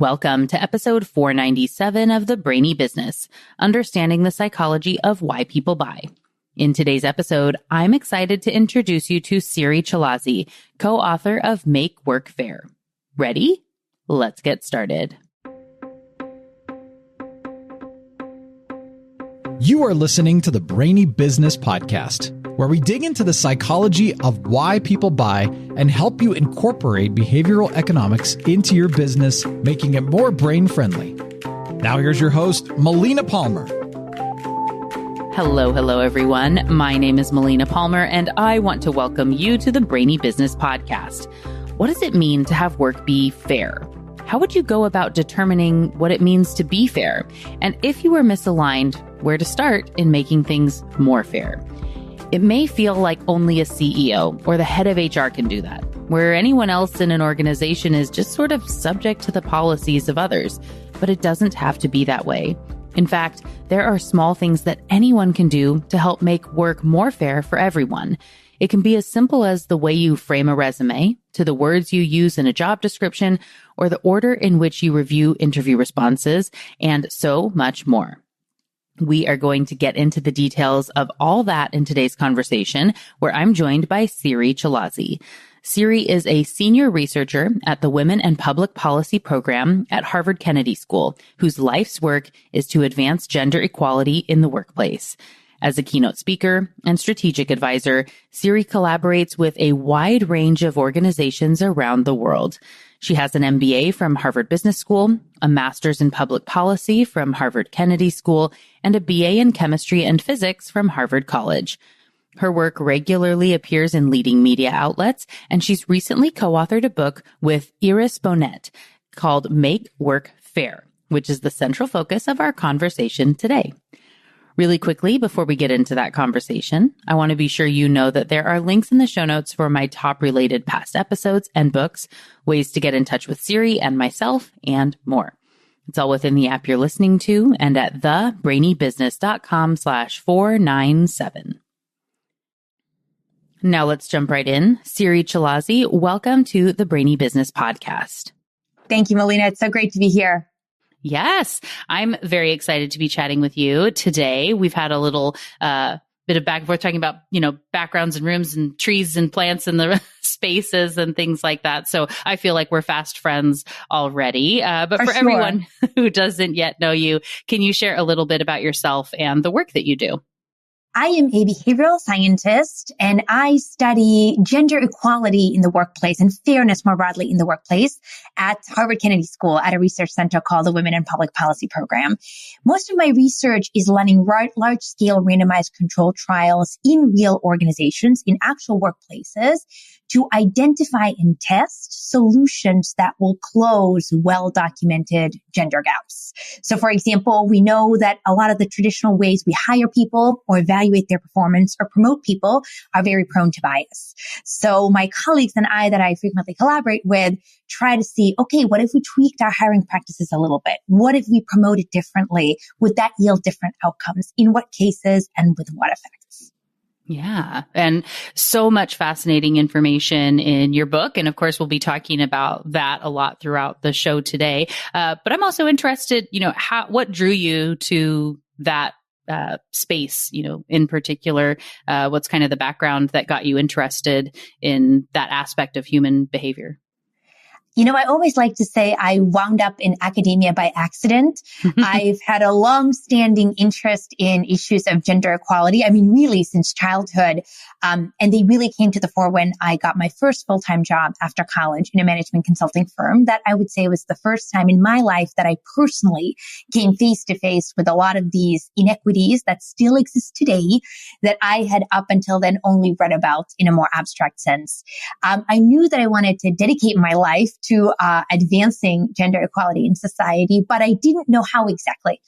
Welcome to episode 497 of the Brainy Business, Understanding the Psychology of Why People Buy. In today's episode, I'm excited to introduce you to Siri Chilazi, co-author of Make Work Fair. Ready? Let's get started. You are listening to the Brainy Business Podcast, where we dig into the psychology of why people buy and help you incorporate behavioral economics into your business, making it more brain-friendly. Now here's your host, Melina Palmer. Hello, everyone. My name is Melina Palmer, and I want to welcome you to the Brainy Business Podcast. What does it mean to have work be fair? How would you go about determining what it means to be fair? And if you were misaligned, where to start in making things more fair? It may feel like only a CEO or the head of HR can do that, where anyone else in an organization is just sort of subject to the policies of others, but it doesn't have to be that way. In fact, there are small things that anyone can do to help make work more fair for everyone. It can be as simple as the way you frame a resume, to the words you use in a job description, or the order in which you review interview responses, and so much more. We are going to get into the details of all that in today's conversation, where I'm joined by Siri Chilazi. Siri is a senior researcher at the Women and Public Policy program at Harvard Kennedy School, whose life's work is to advance gender equality in the workplace. As a keynote speaker and strategic advisor, Siri collaborates with a wide range of organizations around the world. She has an MBA from Harvard Business School, a master's in public policy from Harvard Kennedy School, and a BA in chemistry and physics from Harvard College. Her work regularly appears in leading media outlets, and she's recently co-authored a book with Iris Bonet called Make Work Fair, which is the central focus of our conversation today. Really quickly, before we get into that conversation, I want to be sure you know that there are links in the show notes for my top related past episodes and books, ways to get in touch with Siri and myself, and more. It's all within the app you're listening to and at thebrainybusiness.com/497. Now let's jump right in. Siri Chilazi, welcome to the Brainy Business Podcast. Thank you, Melina. It's so great to be here. Yes, I'm very excited to be chatting with you today. We've had a little bit of back and forth talking about, backgrounds and rooms and trees and plants and the spaces and things like that. So I feel like we're fast friends already. But for everyone who doesn't yet know you, can you share a little bit about yourself and the work that you do? I am a behavioral scientist, and I study gender equality in the workplace and fairness more broadly in the workplace at Harvard Kennedy School at a research center called the Women in Public Policy program. Most of my research is running large-scale randomized controlled trials in real organizations, in actual workplaces, to identify and test solutions that will close well-documented gender gaps. So, for example, we know that a lot of the traditional ways we hire people or evaluate their performance or promote people are very prone to bias. So my colleagues and I that I frequently collaborate with try to see, okay, what if we tweaked our hiring practices a little bit? What if we promote it differently? Would that yield different outcomes? In what cases and with what effects? Yeah. And so much fascinating information in your book. And of course, we'll be talking about that a lot throughout the show today. But I'm also interested, what drew you to that space, in particular, what's kind of the background that got you interested in that aspect of human behavior? I always like to say I wound up in academia by accident. I've had a long-standing interest in issues of gender equality. Really since childhood. And they really came to the fore when I got my first full-time job after college in a management consulting firm. That I would say was the first time in my life that I personally came face to face with a lot of these inequities that still exist today that I had up until then only read about in a more abstract sense. I knew that I wanted to dedicate my life to advancing gender equality in society, but I didn't know how exactly.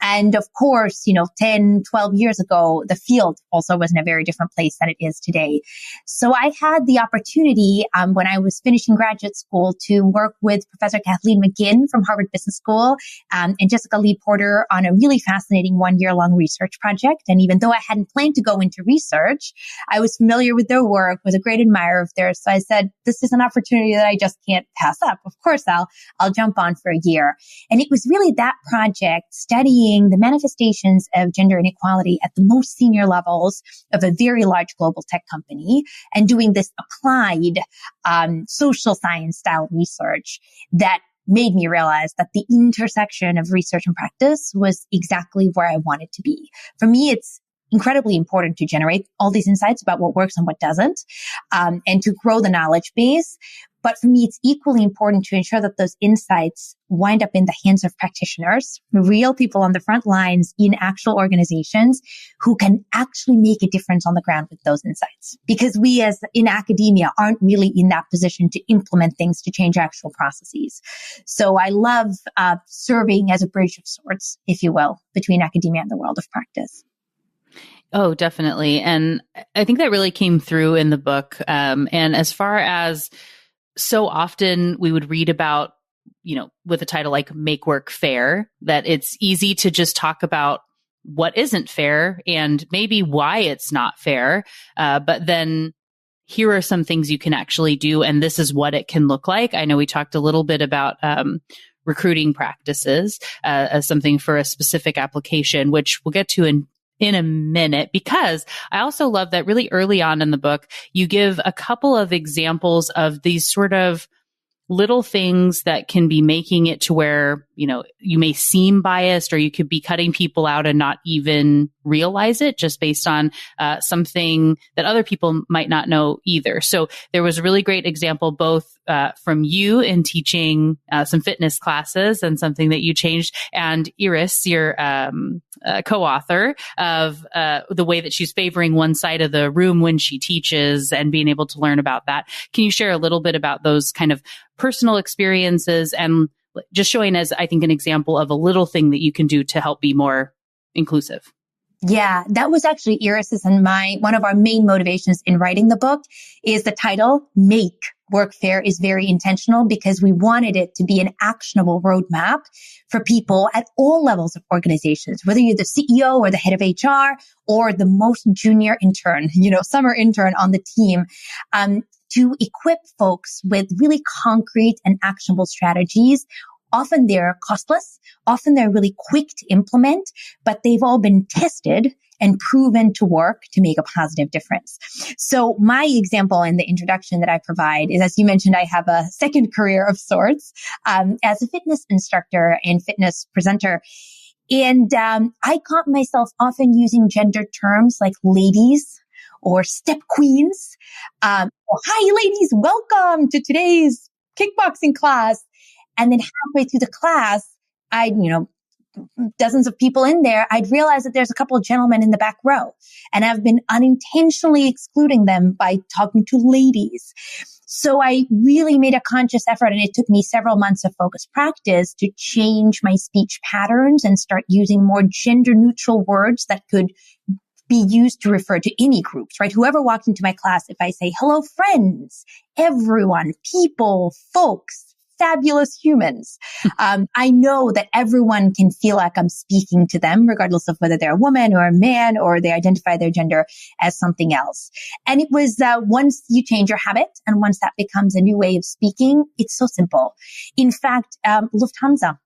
And of course, 10, 12 years ago, the field also was in a very different place than it it is today. So I had the opportunity when I was finishing graduate school to work with Professor Kathleen McGinn from Harvard Business School and Jessica Lee Porter on a really fascinating 1-year-long research project. And even though I hadn't planned to go into research, I was familiar with their work, was a great admirer of theirs. So I said, this is an opportunity that I just can't pass up. Of course, I'll jump on for a year. And it was really that project studying the manifestations of gender inequality at the most senior levels of a very large global tech company and doing this applied social science style research that made me realize that the intersection of research and practice was exactly where I wanted to be. For me, it's incredibly important to generate all these insights about what works and what doesn't, and to grow the knowledge base. But for me, it's equally important to ensure that those insights wind up in the hands of practitioners, real people on the front lines in actual organizations who can actually make a difference on the ground with those insights. Because we as in academia aren't really in that position to implement things to change actual processes. So I love serving as a bridge of sorts, if you will, between academia and the world of practice. Oh, definitely. And I think that really came through in the book. And as far as so often we would read about, with a title like Make Work Fair, that it's easy to just talk about what isn't fair and maybe why it's not fair. But then here are some things you can actually do, and this is what it can look like. I know we talked a little bit about recruiting practices as something for a specific application, which we'll get to in a minute, because I also love that really early on in the book, you give a couple of examples of these sort of little things that can be making it to where, you may seem biased or you could be cutting people out and not even realize it just based on something that other people might not know either. So there was a really great example, both from you in teaching some fitness classes and something that you changed, and Iris, your co-author, of the way that she's favoring one side of the room when she teaches and being able to learn about that. Can you share a little bit about those kind of personal experiences and just showing as, I think, an example of a little thing that you can do to help be more inclusive? Yeah, that was actually Iris's and one of our main motivations in writing the book is the title, Make Work Fair, is very intentional because we wanted it to be an actionable roadmap for people at all levels of organizations, whether you're the CEO or the head of HR or the most junior intern, summer intern on the team, to equip folks with really concrete and actionable strategies. Often they're costless. Often they're really quick to implement, but they've all been tested and proven to work to make a positive difference. So my example in the introduction that I provide is, as you mentioned, I have a second career of sorts as a fitness instructor and fitness presenter. And I caught myself often using gender terms like ladies or step queens. Hi, ladies, welcome to today's kickboxing class. And then halfway through the class, dozens of people in there, I'd realize that there's a couple of gentlemen in the back row. And I've been unintentionally excluding them by talking to ladies. So I really made a conscious effort, and it took me several months of focused practice to change my speech patterns and start using more gender neutral words that could be used to refer to any groups, right? Whoever walked into my class, if I say, hello, friends, everyone, people, folks, fabulous humans. I know that everyone can feel like I'm speaking to them, regardless of whether they're a woman or a man or they identify their gender as something else. And it was once you change your habit and once that becomes a new way of speaking, it's so simple. In fact, Lufthansa,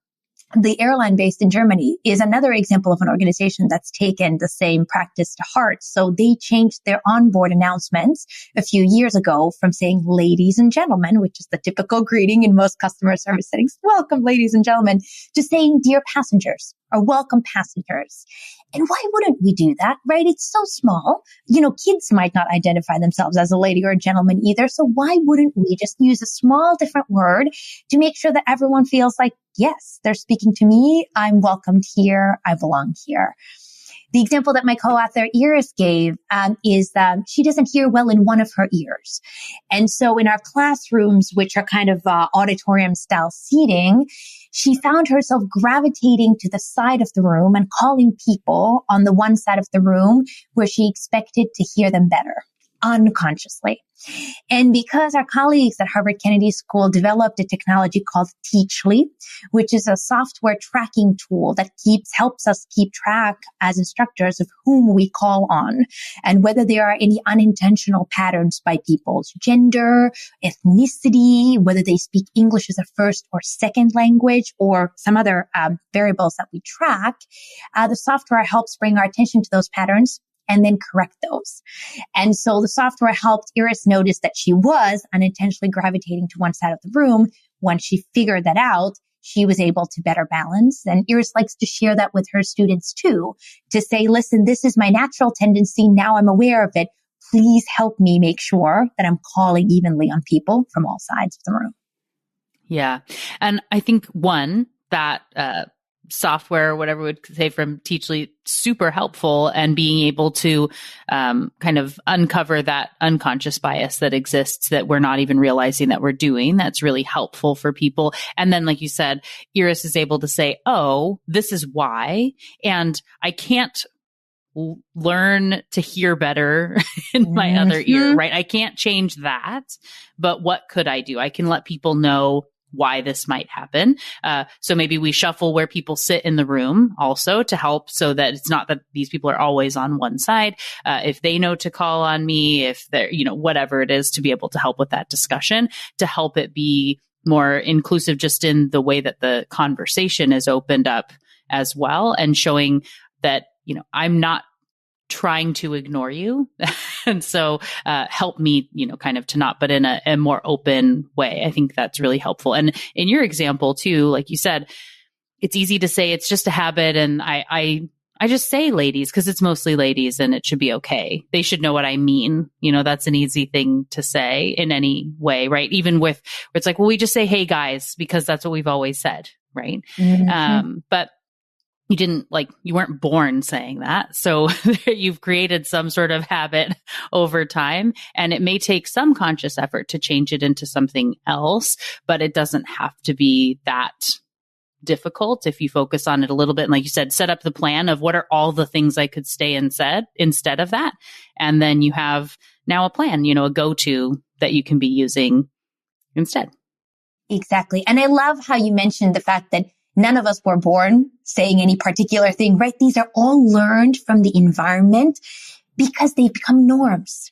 the airline based in Germany, is another example of an organization that's taken the same practice to heart. So they changed their onboard announcements a few years ago from saying ladies and gentlemen, which is the typical greeting in most customer service settings, welcome ladies and gentlemen, to saying dear passengers or welcome passengers. And why wouldn't we do that, right? It's so small. Kids might not identify themselves as a lady or a gentleman either. So why wouldn't we just use a small different word to make sure that everyone feels like, yes, they're speaking to me. I'm welcomed here. I belong here. The example that my co-author Iris gave is she doesn't hear well in one of her ears. And so in our classrooms, which are kind of auditorium style seating, she found herself gravitating to the side of the room and calling people on the one side of the room where she expected to hear them better. unconsciously. And because our colleagues at Harvard Kennedy School developed a technology called Teachly, which is a software tracking tool that helps us keep track as instructors of whom we call on and whether there are any unintentional patterns by people's gender, ethnicity, whether they speak English as a first or second language, or some other variables that we track. The software helps bring our attention to those patterns and then correct those. And so the software helped Iris notice that she was unintentionally gravitating to one side of the room. Once she figured that out, she was able to better balance. And Iris likes to share that with her students too, to say, listen, this is my natural tendency. Now I'm aware of it. Please help me make sure that I'm calling evenly on people from all sides of the room. Yeah. And I think that software, whatever we would say from Teachly, super helpful, and being able to kind of uncover that unconscious bias that exists that we're not even realizing that we're doing. That's really helpful for people. And then, like you said, Iris is able to say, oh, this is why. And I can't learn to hear better in my other ear, right? I can't change that, but what could I do? I can let people know why this might happen. So maybe we shuffle where people sit in the room also to help, so that it's not that these people are always on one side. If they know to call on me, if they're, whatever it is, to be able to help with that discussion, to help it be more inclusive just in the way that the conversation is opened up as well, and showing that, I'm not trying to ignore you. And so help me, kind of to not, but in a more open way. I think that's really helpful. And in your example too, like you said, it's easy to say it's just a habit. And I just say ladies because it's mostly ladies and it should be okay. They should know what I mean. That's an easy thing to say in any way, right? Even with, where it's like, well, we just say, hey guys, because that's what we've always said, right? But you weren't born saying that. So you've created some sort of habit over time, and it may take some conscious effort to change it into something else, but it doesn't have to be that difficult if you focus on it a little bit. And like you said, set up the plan of what are all the things I could say instead of that. And then you have now a plan, a go-to that you can be using instead. Exactly. And I love how you mentioned the fact that none of us were born saying any particular thing, right? These are all learned from the environment because they become norms.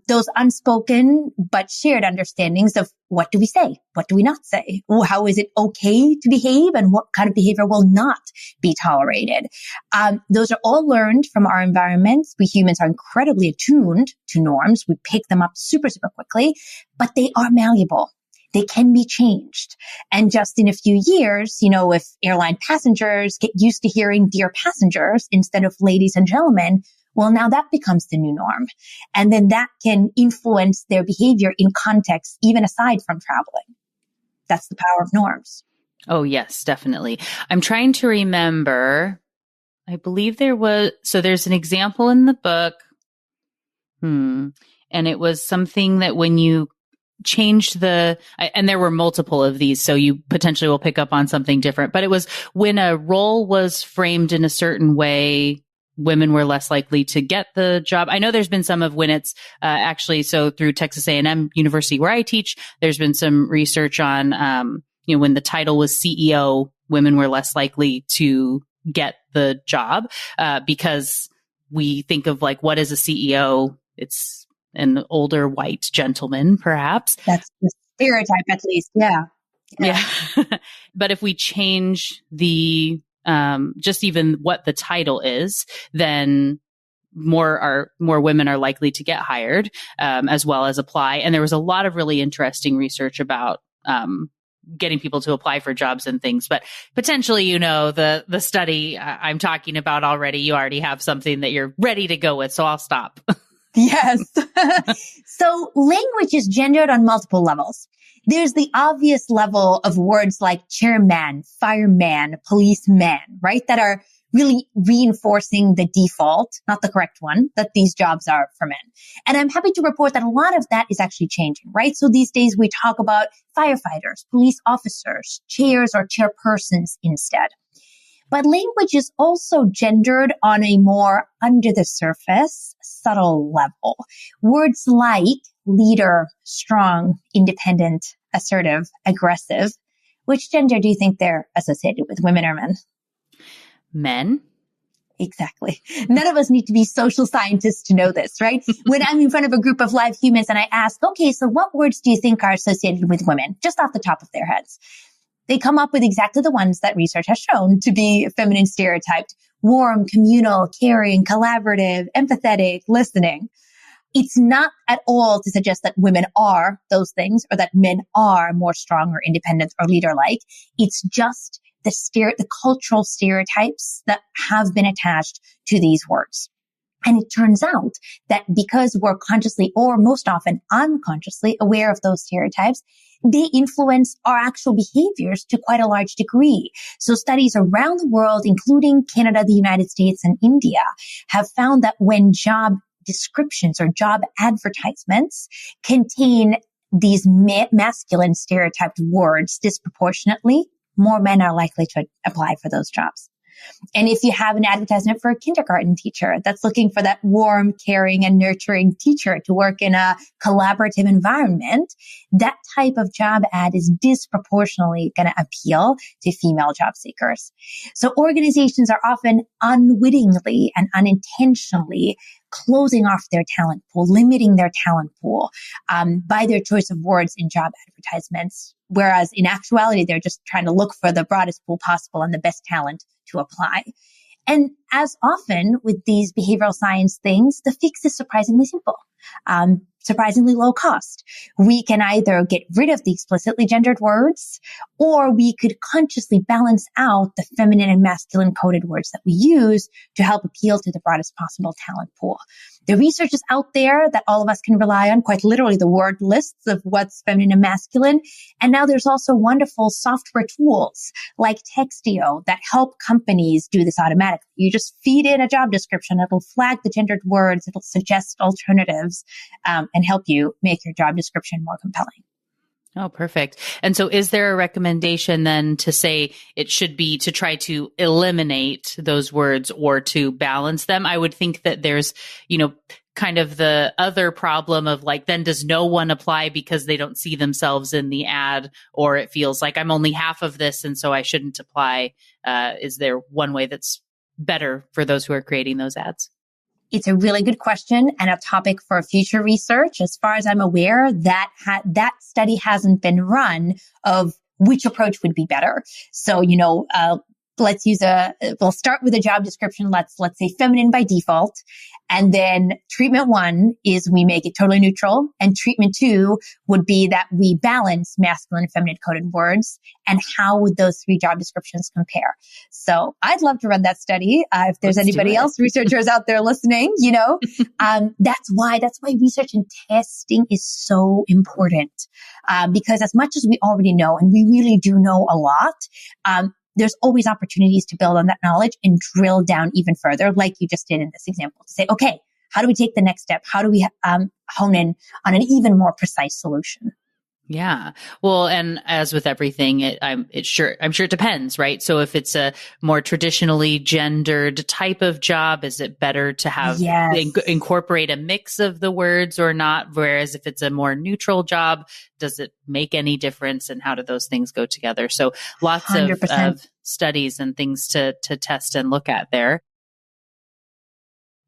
Those unspoken but shared understandings of what do we say? What do we not say? How is it okay to behave? And what kind of behavior will not be tolerated? Those are all learned from our environments. We humans are incredibly attuned to norms. We pick them up super, super quickly, but they are malleable. They can be changed. And just in a few years, if airline passengers get used to hearing dear passengers instead of ladies and gentlemen, well, now that becomes the new norm. And then that can influence their behavior in context, even aside from traveling. That's the power of norms. Oh, yes, definitely. I'm trying to remember. I believe there's an example in the book. And it was something that when you changed and there were multiple of these, so you potentially will pick up on something different, but it was when a role was framed in a certain way, women were less likely to get the job. I know there's been some of when it's actually, so through Texas A&M University where I teach, there's been some research on, when the title was CEO, women were less likely to get the job because we think of what is a CEO? It's an older white gentleman, perhaps. That's the stereotype, at least. Yeah. But if we change the, just even what the title is, then more women are likely to get hired, as well as apply. And there was a lot of really interesting research about, getting people to apply for jobs and things, but potentially, the study I'm talking about already, you already have something that you're ready to go with. So I'll stop. Yes. So language is gendered on multiple levels. There's the obvious level of words like chairman, fireman, policeman, right? That are really reinforcing the default, not the correct one, that these jobs are for men. And I'm happy to report that a lot of that is actually changing, right? So these days we talk about firefighters, police officers, chairs or chairpersons instead. But language is also gendered on a more under the surface, subtle level. Words like leader, strong, independent, assertive, aggressive. Which gender do you think they're associated with, women or men? Men. Exactly. None of us need to be social scientists to know this, right? When I'm in front of a group of live humans and I ask, okay, so what words do you think are associated with women? Just off the top of their heads. They come up with exactly the ones that research has shown to be feminine stereotyped: warm, communal, caring, collaborative, empathetic, listening. It's not at all to suggest that women are those things or that men are more strong or independent or leader-like. It's just the cultural stereotypes that have been attached to these words. And it turns out that because we're consciously or most often unconsciously aware of those stereotypes, they influence our actual behaviors to quite a large degree. So studies around the world, including Canada, the United States, and India, have found that when job descriptions or job advertisements contain these masculine stereotyped words disproportionately, more men are likely to apply for those jobs. And if you have an advertisement for a kindergarten teacher that's looking for that warm, caring, and nurturing teacher to work in a collaborative environment, that type of job ad is disproportionately going to appeal to female job seekers. So organizations are often unwittingly and unintentionally closing off their talent pool, limiting their talent pool by their choice of words in job advertisements. Whereas in actuality, they're just trying to look for the broadest pool possible and the best talent to apply. And as often with these behavioral science things, the fix is surprisingly simple, surprisingly low cost. We can either get rid of the explicitly gendered words, or we could consciously balance out the feminine and masculine coded words that we use to help appeal to the broadest possible talent pool. The research is out there that all of us can rely on, quite literally the word lists of what's feminine and masculine. And now there's also wonderful software tools like Textio that help companies do this automatically. You just feed in a job description. It'll flag the gendered words. It'll suggest alternatives and help you make your job description more compelling. Oh, perfect. And so is there a recommendation then to say it should be to try to eliminate those words or to balance them? I would think that there's, kind of the other problem of like, then does no one apply because they don't see themselves in the ad, or it feels like I'm only half of this and so I shouldn't apply. Is there one way that's better for those who are creating those ads? It's a really good question and a topic for future research. As far as I'm aware, that study hasn't been run of which approach would be better. So, we'll start with a job description. Let's say feminine by default. And then treatment 1 is we make it totally neutral. And treatment 2 would be that we balance masculine and feminine coded words. And how would those 3 job descriptions compare? So I'd love to run that study. If there's anybody else, researchers out there listening, that's why research and testing is so important. Because as much as we already know, and we really do know a lot, there's always opportunities to build on that knowledge and drill down even further, like you just did in this example, to say, okay, how do we take the next step? How do we hone in on an even more precise solution? Yeah. Well, and as with everything, I'm sure it depends, right? So if it's a more traditionally gendered type of job, is it better to have incorporate a mix of the words or not? Whereas if it's a more neutral job, does it make any difference? And how do those things go together? So lots of studies and things to test and look at there.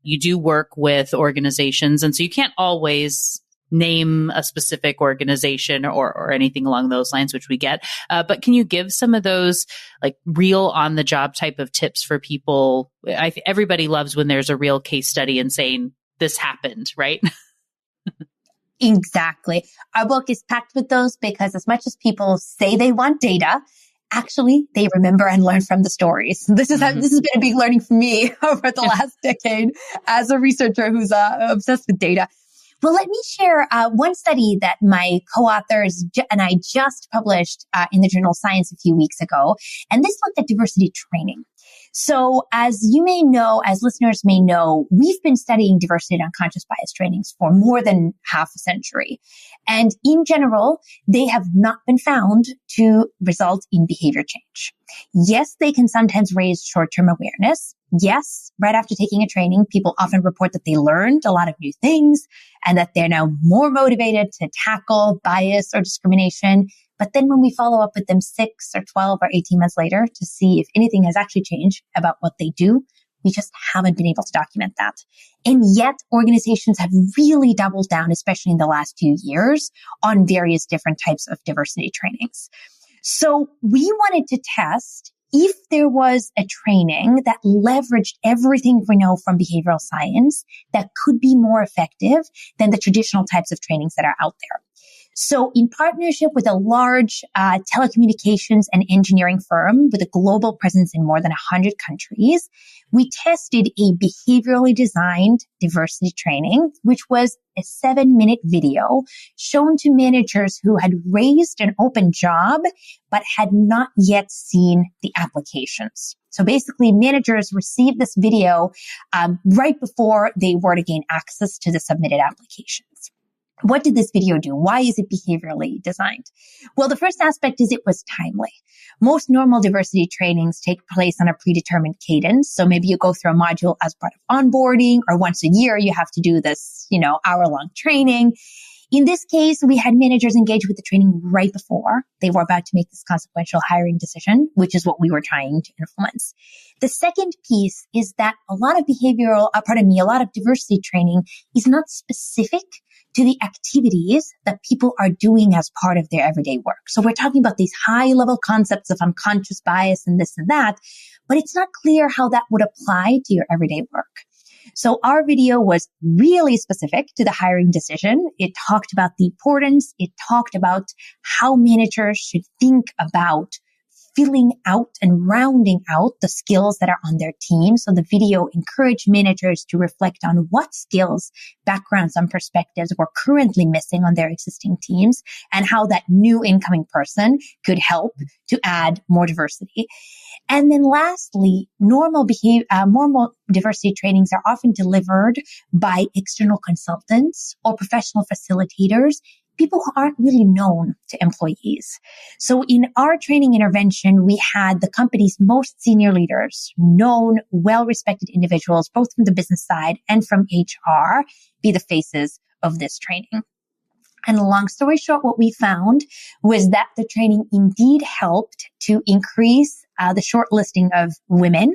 You do work with organizations, and so you can't always name a specific organization or anything along those lines, which we get. But can you give some of those like real on the job type of tips for people? Everybody loves when there's a real case study and saying this happened, right? Exactly. Our book is packed with those because as much as people say they want data, actually they remember and learn from the stories. This has been a big learning for me over the last decade as a researcher who's obsessed with data. Well, let me share one study that my co-authors and I just published in the journal Science a few weeks ago. And this looked at diversity training. So as you may know, as listeners may know, we've been studying diversity and unconscious bias trainings for more than half a century. And in general, they have not been found to result in behavior change. Yes, they can sometimes raise short-term awareness. Yes, right after taking a training, people often report that they learned a lot of new things and that they're now more motivated to tackle bias or discrimination. But then when we follow up with them 6 or 12 or 18 months later to see if anything has actually changed about what they do, we just haven't been able to document that. And yet organizations have really doubled down, especially in the last few years, on various different types of diversity trainings. So we wanted to test if there was a training that leveraged everything we know from behavioral science that could be more effective than the traditional types of trainings that are out there. So in partnership with a large telecommunications and engineering firm with a global presence in more than 100 countries, we tested a behaviorally designed diversity training, which was a 7-minute video shown to managers who had raised an open job, but had not yet seen the applications. So basically, managers received this video right before they were to gain access to the submitted applications. What did this video do? Why is it behaviorally designed? Well, the first aspect is it was timely. Most normal diversity trainings take place on a predetermined cadence. So maybe you go through a module as part of onboarding, or once a year you have to do this, hour-long training. In this case, we had managers engage with the training right before they were about to make this consequential hiring decision, which is what we were trying to influence. The second piece is that a lot of diversity training is not specific to the activities that people are doing as part of their everyday work. So we're talking about these high-level concepts of unconscious bias and this and that, but it's not clear how that would apply to your everyday work. So our video was really specific to the hiring decision. It talked about the importance. It talked about how managers should think about filling out and rounding out the skills that are on their team. So the video encouraged managers to reflect on what skills, backgrounds, and perspectives were currently missing on their existing teams and how that new incoming person could help to add more diversity. And then lastly, normal diversity trainings are often delivered by external consultants or professional facilitators, people who aren't really known to employees. So in our training intervention, we had the company's most senior leaders, known, well-respected individuals, both from the business side and from HR, be the faces of this training. And long story short, what we found was that the training indeed helped to increase the shortlisting of women,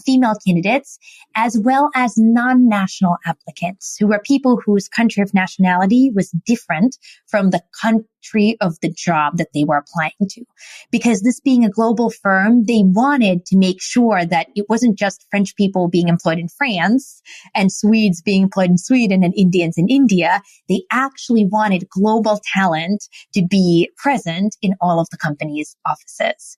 female candidates, as well as non-national applicants, who were people whose country of nationality was different from the country of the job that they were applying to. Because this being a global firm, they wanted to make sure that it wasn't just French people being employed in France and Swedes being employed in Sweden and Indians in India. They actually wanted global talent to be present in all of the company's offices.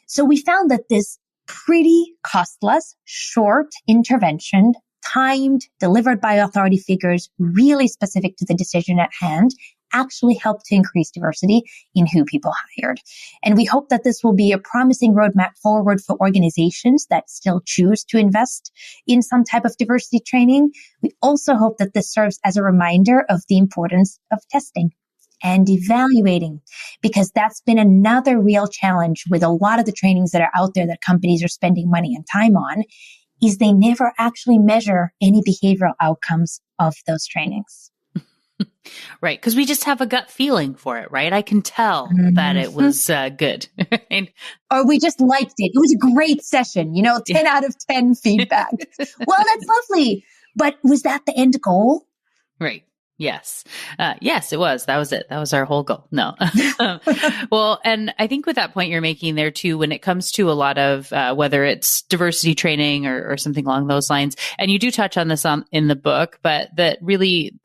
So we found that this pretty costless, short intervention, timed, delivered by authority figures, really specific to the decision at hand, actually helped to increase diversity in who people hired. And we hope that this will be a promising roadmap forward for organizations that still choose to invest in some type of diversity training. We also hope that this serves as a reminder of the importance of testing and evaluating, because that's been another real challenge with a lot of the trainings that are out there that companies are spending money and time on, is they never actually measure any behavioral outcomes of those trainings. Right. Because we just have a gut feeling for it, right? I can tell that it was good. Or we just liked it. It was a great session, 10 out of 10 feedback. Well, that's lovely. But was that the end goal? Right. Yes. Yes, it was. That was it. That was our whole goal. No. Well, and I think with that point you're making there too, when it comes to a lot of, whether it's diversity training or something along those lines, and you do touch on this in the book, but that really,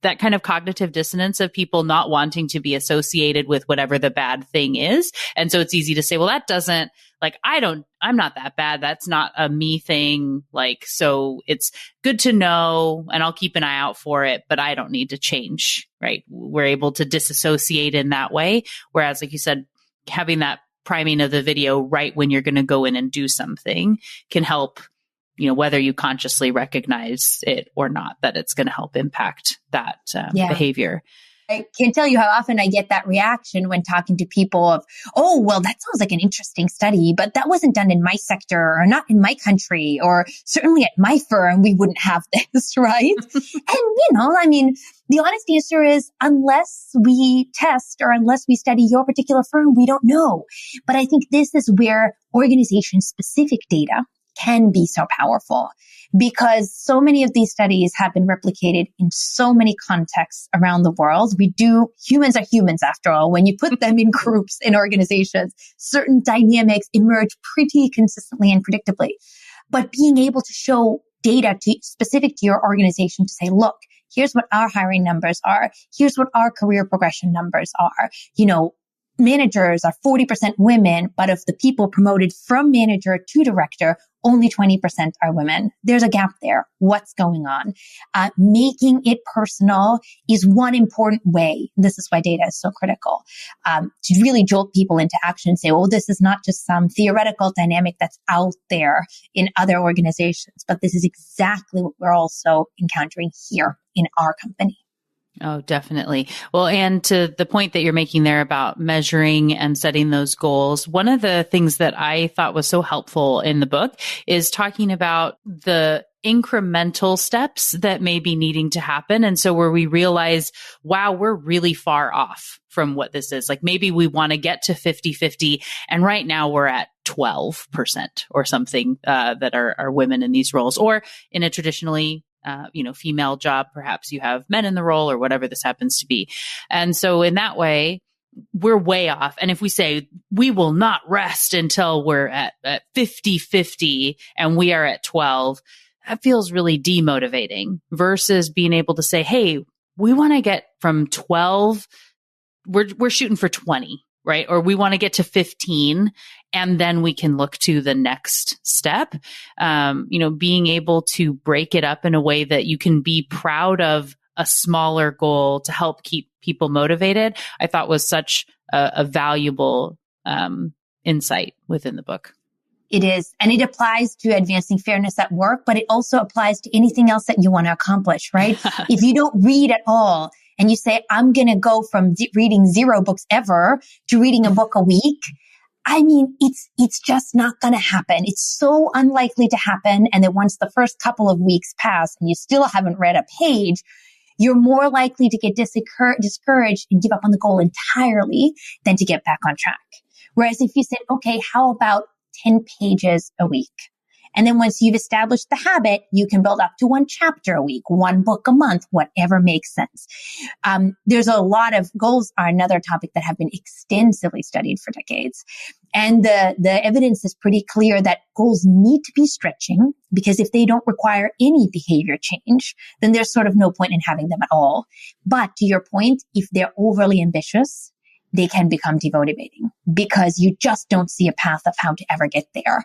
that kind of cognitive dissonance of people not wanting to be associated with whatever the bad thing is. And so it's easy to say, well, that doesn't, I'm not that bad. That's not a me thing. So it's good to know and I'll keep an eye out for it, but I don't need to change, right? We're able to disassociate in that way. Whereas, like you said, having that priming of the video right when you're going to go in and do something can help, whether you consciously recognize it or not, that it's going to help impact that behavior. I can't tell you how often I get that reaction when talking to people of, oh, well, that sounds like an interesting study, but that wasn't done in my sector or not in my country, or certainly at my firm, we wouldn't have this, right? And, the honest answer is unless we test or unless we study your particular firm, we don't know. But I think this is where organization-specific data can be so powerful, because so many of these studies have been replicated in so many contexts around the world. Humans are humans after all. When you put them in groups, in organizations, certain dynamics emerge pretty consistently and predictably. But being able to show data specific to your organization to say, look, here's what our hiring numbers are. Here's what our career progression numbers are. Managers are 40% women, but of the people promoted from manager to director, only 20% are women. There's a gap there. What's going on? Making it personal is one important way. This is why data is so critical, to really jolt people into action and say, oh, this is not just some theoretical dynamic that's out there in other organizations, but this is exactly what we're also encountering here in our company. Oh, definitely. Well, and to the point that you're making there about measuring and setting those goals, one of the things that I thought was so helpful in the book is talking about the incremental steps that may be needing to happen. And so where we realize, wow, we're really far off from what this is. Like maybe we want to get to 50-50, and right now we're at 12% or something that are women in these roles, or in a traditionally female job, perhaps you have men in the role or whatever this happens to be. And so in that way, we're way off. And if we say we will not rest until we're at 50-50 and we are at 12, that feels really demotivating versus being able to say, hey, we want to get from 12, we're shooting for 20, right? Or we want to get to 15. And then we can look to the next step. Being able to break it up in a way that you can be proud of a smaller goal to help keep people motivated, I thought was such a valuable insight within the book. It is. And it applies to advancing fairness at work, but it also applies to anything else that you want to accomplish, right? If you don't read at all and you say, I'm going to go from reading 0 books ever to reading a book a week, it's just not going to happen. It's so unlikely to happen. And then once the first couple of weeks pass and you still haven't read a page, you're more likely to get discouraged and give up on the goal entirely than to get back on track. Whereas if you said, okay, how about 10 pages a week? And then once you've established the habit, you can build up to 1 chapter a week, 1 book a month, whatever makes sense. There's a lot of goals are another topic that have been extensively studied for decades. And the evidence is pretty clear that goals need to be stretching, because if they don't require any behavior change, then there's sort of no point in having them at all. But to your point, if they're overly ambitious, they can become demotivating because you just don't see a path of how to ever get there.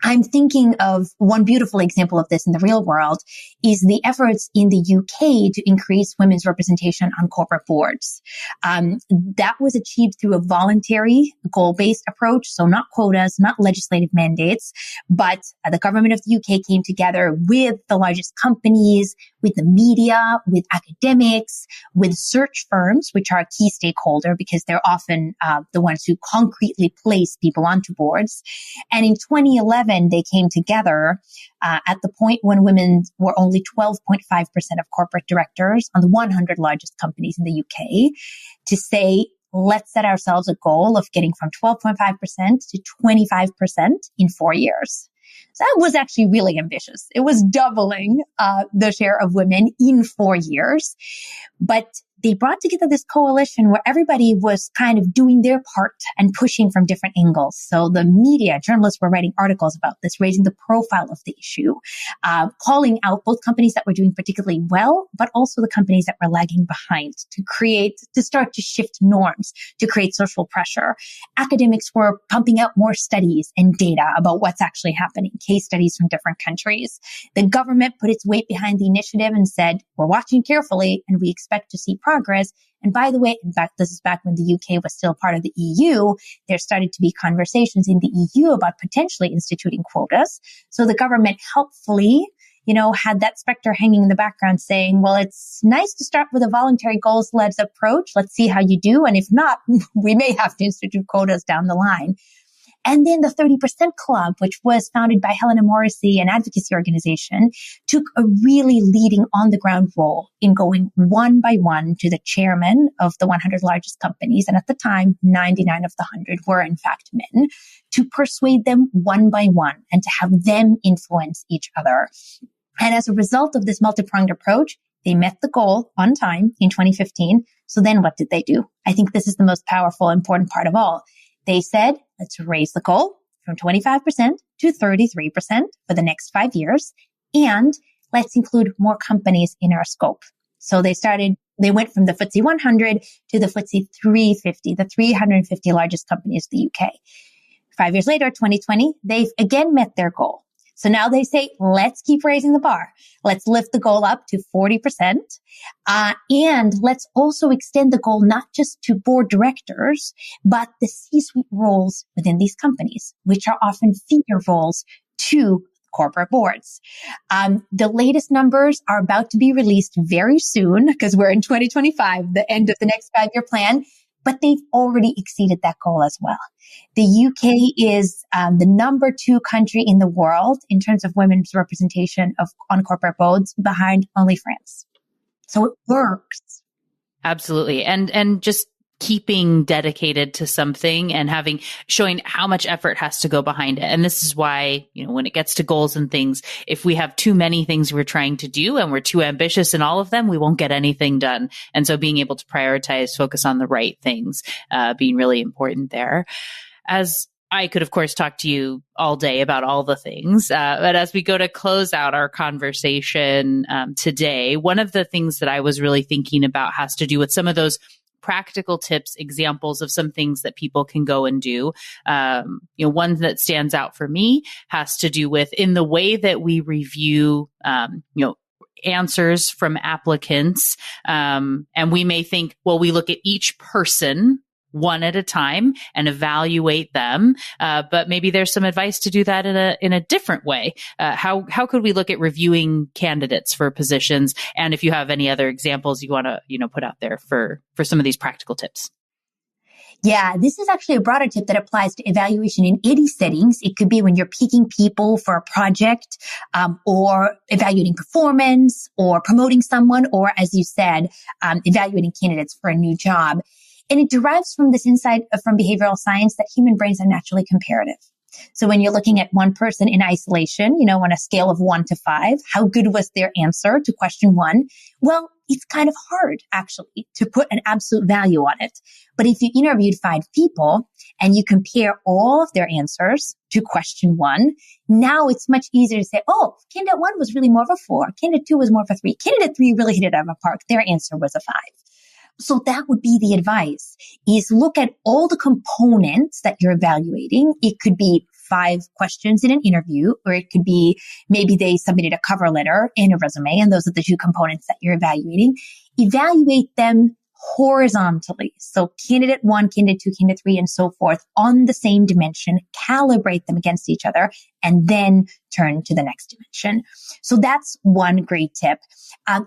I'm thinking of one beautiful example of this in the real world is the efforts in the UK to increase women's representation on corporate boards. That was achieved through a voluntary goal-based approach. So not quotas, not legislative mandates, but the government of the UK came together with the largest companies, with the media, with academics, with search firms, which are a key stakeholder because they're often the ones who concretely place people onto boards. And in 2011, they came together at the point when women were only 12.5% of corporate directors on the 100 largest companies in the UK to say, let's set ourselves a goal of getting from 12.5% to 25% in 4 years. So that was actually really ambitious. It was doubling the share of women in 4 years. But they brought together this coalition where everybody was kind of doing their part and pushing from different angles. So the media, journalists were writing articles about this, raising the profile of the issue, calling out both companies that were doing particularly well, but also the companies that were lagging behind to start to shift norms, to create social pressure. Academics were pumping out more studies and data about what's actually happening, case studies from different countries. The government put its weight behind the initiative and said, we're watching carefully and we expect to see progress. And by the way, in fact, this is back when the UK was still part of the EU. There started to be conversations in the EU about potentially instituting quotas. So the government helpfully, had that specter hanging in the background saying, well, it's nice to start with a voluntary goals-led approach. Let's see how you do. And if not, we may have to institute quotas down the line. And then the 30% Club, which was founded by Helena Morrissey, an advocacy organization, took a really leading on-the-ground role in going one by one to the chairman of the 100 largest companies. And at the time, 99 of the 100 were in fact men, to persuade them one by one and to have them influence each other. And as a result of this multi-pronged approach, they met the goal on time in 2015. So then what did they do? I think this is the most powerful, important part of all. They said, let's raise the goal from 25% to 33% for the next 5 years. And let's include more companies in our scope. So they went from the FTSE 100 to the FTSE 350, the 350 largest companies in the UK. 5 years later, 2020, they've again met their goal. So now they say, let's keep raising the bar. Let's lift the goal up to 40%. And let's also extend the goal not just to board directors, but the C-suite roles within these companies, which are often feeder roles to corporate boards. The latest numbers are about to be released very soon because we're in 2025, the end of the next 5-year plan. But they've already exceeded that goal as well. The UK is the number 2 country in the world in terms of women's representation on corporate boards, behind only France. So it works. Absolutely. And just keeping dedicated to something and showing how much effort has to go behind it. And this is why, when it gets to goals and things, if we have too many things we're trying to do and we're too ambitious in all of them, we won't get anything done. And so being able to prioritize, focus on the right things, being really important there. As I could, of course, talk to you all day about all the things. But as we go to close out our conversation today, one of the things that I was really thinking about has to do with some of those practical tips, examples of some things that people can go and do. One that stands out for me has to do with in the way that we review, answers from applicants. And we may think, well, we look at each person one at a time and evaluate them. But maybe there's some advice to do that in a different way. How could we look at reviewing candidates for positions? And if you have any other examples you want to, put out there for some of these practical tips. Yeah, this is actually a broader tip that applies to evaluation in any settings. It could be when you're picking people for a project, or evaluating performance, or promoting someone, or as you said, evaluating candidates for a new job. And it derives from this insight from behavioral science that human brains are naturally comparative. So when you're looking at one person in isolation, on a scale of 1 to 5, how good was their answer to question 1? Well, it's kind of hard actually to put an absolute value on it. But if you interviewed 5 people and you compare all of their answers to question 1, now it's much easier to say, oh, candidate 1 was really more of a 4. Candidate 2 was more of a 3. Candidate 3 really hit it out of the park. Their answer was a 5. So that would be the advice, is look at all the components that you're evaluating. It could be 5 questions in an interview, or it could be maybe they submitted a cover letter and a resume, and those are the 2 components that you're evaluating. Evaluate them horizontally. So candidate 1, candidate 2, candidate 3, and so forth on the same dimension, calibrate them against each other, and then turn to the next dimension. So that's one great tip.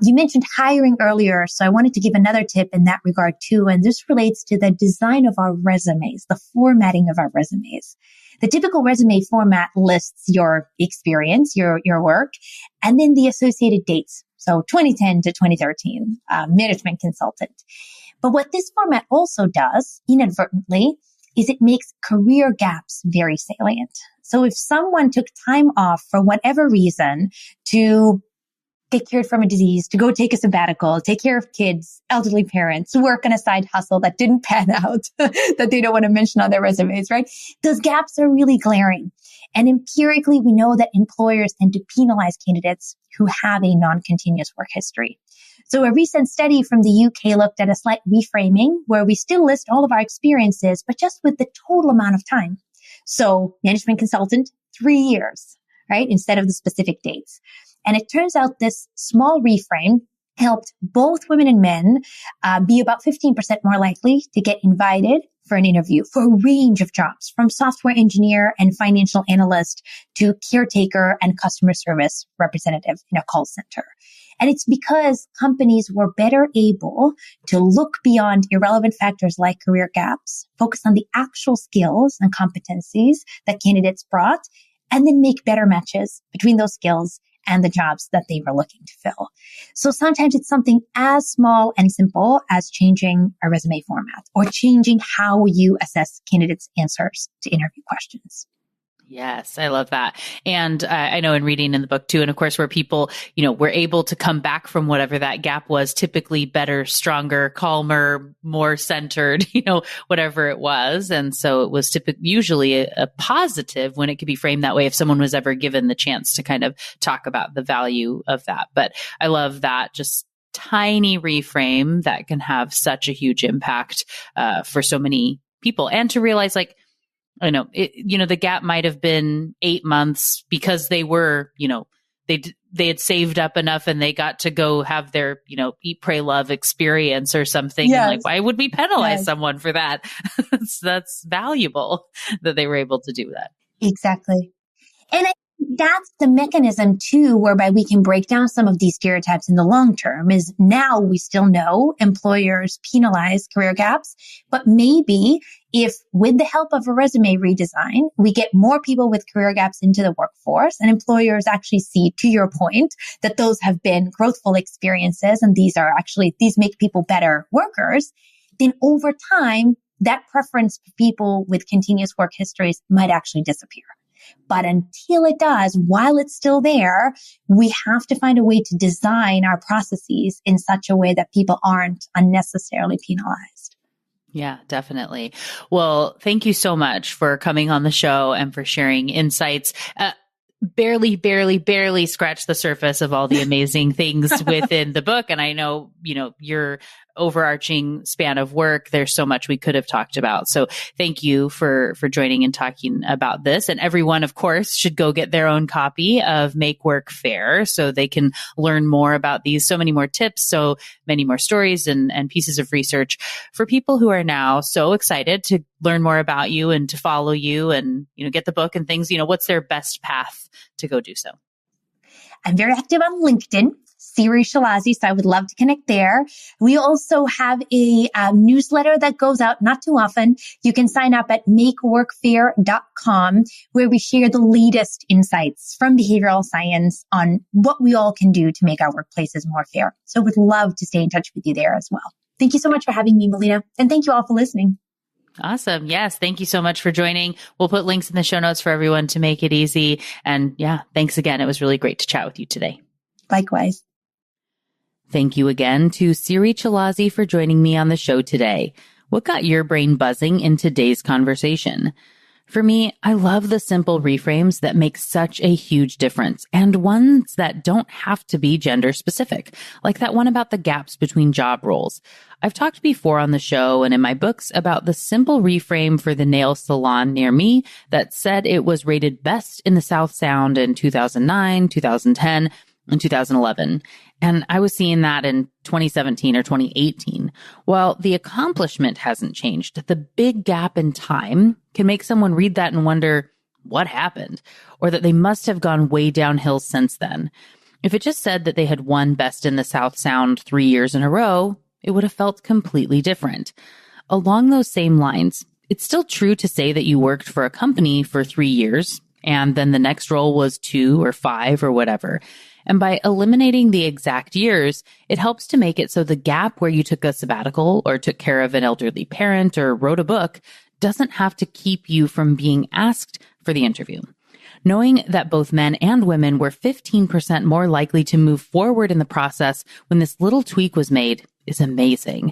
You mentioned hiring earlier, so I wanted to give another tip in that regard too. And this relates to the design of our resumes, the formatting of our resumes. The typical resume format lists your experience, your work, and then the associated dates. So 2010 to 2013, management consultant. But what this format also does, inadvertently, is it makes career gaps very salient. So if someone took time off for whatever reason to get cured from a disease, to go take a sabbatical, take care of kids, elderly parents, work on a side hustle that didn't pan out, that they don't want to mention on their resumes, right? Those gaps are really glaring. And empirically, we know that employers tend to penalize candidates who have a non-continuous work history. So a recent study from the UK looked at a slight reframing where we still list all of our experiences, but just with the total amount of time. So management consultant, 3 years, right? Instead of the specific dates. And it turns out this small reframe helped both women and men be about 15% more likely to get invited for an interview for a range of jobs, from software engineer and financial analyst to caretaker and customer service representative in a call center. And it's because companies were better able to look beyond irrelevant factors like career gaps, focus on the actual skills and competencies that candidates brought, and then make better matches between those skills and the jobs that they were looking to fill. So sometimes it's something as small and simple as changing a resume format or changing how you assess candidates' answers to interview questions. Yes, I love that. And I know in reading in the book too, and of course where people, were able to come back from whatever that gap was, typically better, stronger, calmer, more centered, whatever it was. And so it was usually a positive when it could be framed that way if someone was ever given the chance to kind of talk about the value of that. But I love that just tiny reframe that can have such a huge impact for so many people, and to realize I know the gap might have been 8 months because they were, they had saved up enough and they got to go have their, eat, pray, love experience or something. Yes. And why would we penalize someone for that? That's valuable that they were able to do that. Exactly. And that's the mechanism too, whereby we can break down some of these stereotypes in the long term. Is now we still know employers penalize career gaps, but maybe if with the help of a resume redesign, we get more people with career gaps into the workforce and employers actually see, to your point, that those have been growthful experiences and these make people better workers, then over time, that preference for people with continuous work histories might actually disappear. But until it does, while it's still there, we have to find a way to design our processes in such a way that people aren't unnecessarily penalized. Yeah, definitely. Well, thank you so much for coming on the show and for sharing insights. Barely scratched the surface of all the amazing things within the book. And I know, your overarching span of work, there's so much we could have talked about. So thank you for joining and talking about this. And everyone, of course, should go get their own copy of Make Work Fair so they can learn more about these, so many more tips, so many more stories and pieces of research for people who are now so excited to learn more about you and to follow you and, get the book and things. What's their best path to go do so? I'm very active on LinkedIn, Siri Chilazi, so I would love to connect there. We also have a newsletter that goes out not too often. You can sign up at makeworkfair.com, where we share the latest insights from behavioral science on what we all can do to make our workplaces more fair. So would love to stay in touch with you there as well. Thank you so much for having me, Melina, and thank you all for listening. Awesome. Yes. Thank you so much for joining. We'll put links in the show notes for everyone to make it easy. And thanks again. It was really great to chat with you today. Likewise. Thank you again to Siri Chilazi for joining me on the show today. What got your brain buzzing in today's conversation? For me, I love the simple reframes that make such a huge difference and ones that don't have to be gender specific, like that one about the gaps between job roles. I've talked before on the show and in my books about the simple reframe for the nail salon near me that said it was rated best in the South Sound in 2009, 2010, and 2011. And I was seeing that in 2017 or 2018. Well, the accomplishment hasn't changed. The big gap in time can make someone read that and wonder what happened, or that they must have gone way downhill since then. If it just said that they had won Best in the South Sound 3 years in a row, it would have felt completely different. Along those same lines, it's still true to say that you worked for a company for 3 years, and then the next role was 2 or 5 or whatever. And by eliminating the exact years, it helps to make it so the gap where you took a sabbatical or took care of an elderly parent or wrote a book doesn't have to keep you from being asked for the interview. Knowing that both men and women were 15% more likely to move forward in the process when this little tweak was made is amazing.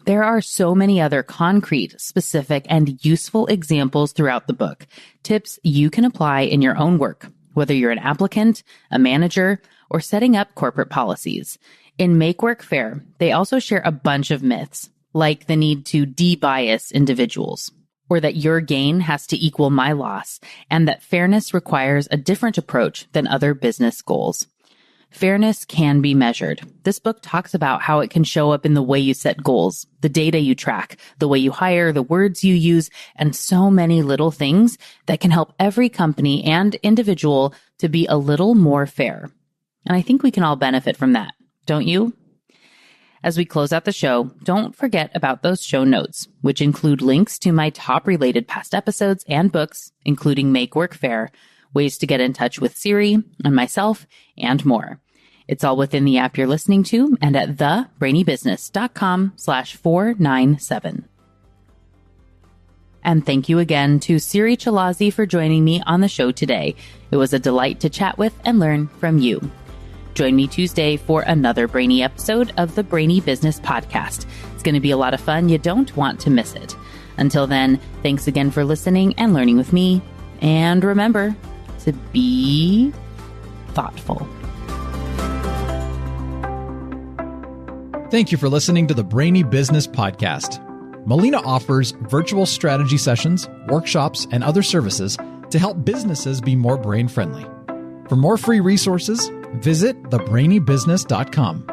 There are so many other concrete, specific, and useful examples throughout the book, tips you can apply in your own work, whether you're an applicant, a manager, or setting up corporate policies. In Make Work Fair, they also share a bunch of myths, like the need to de-bias individuals, or that your gain has to equal my loss, and that fairness requires a different approach than other business goals. Fairness can be measured. This book talks about how it can show up in the way you set goals, the data you track, the way you hire, the words you use, and so many little things that can help every company and individual to be a little more fair. And I think we can all benefit from that, don't you? As we close out the show, don't forget about those show notes, which include links to my top related past episodes and books, including Make Work Fair, ways to get in touch with Siri and myself, and more. It's all within the app you're listening to and at thebrainybusiness.com/497. And thank you again to Siri Chilazi for joining me on the show today. It was a delight to chat with and learn from you. Join me Tuesday for another Brainy episode of the Brainy Business Podcast. It's going to be a lot of fun. You don't want to miss it. Until then, thanks again for listening and learning with me. And remember to be thoughtful. Thank you for listening to the Brainy Business Podcast. Melina offers virtual strategy sessions, workshops, and other services to help businesses be more brain-friendly. For more free resources, visit thebrainybusiness.com.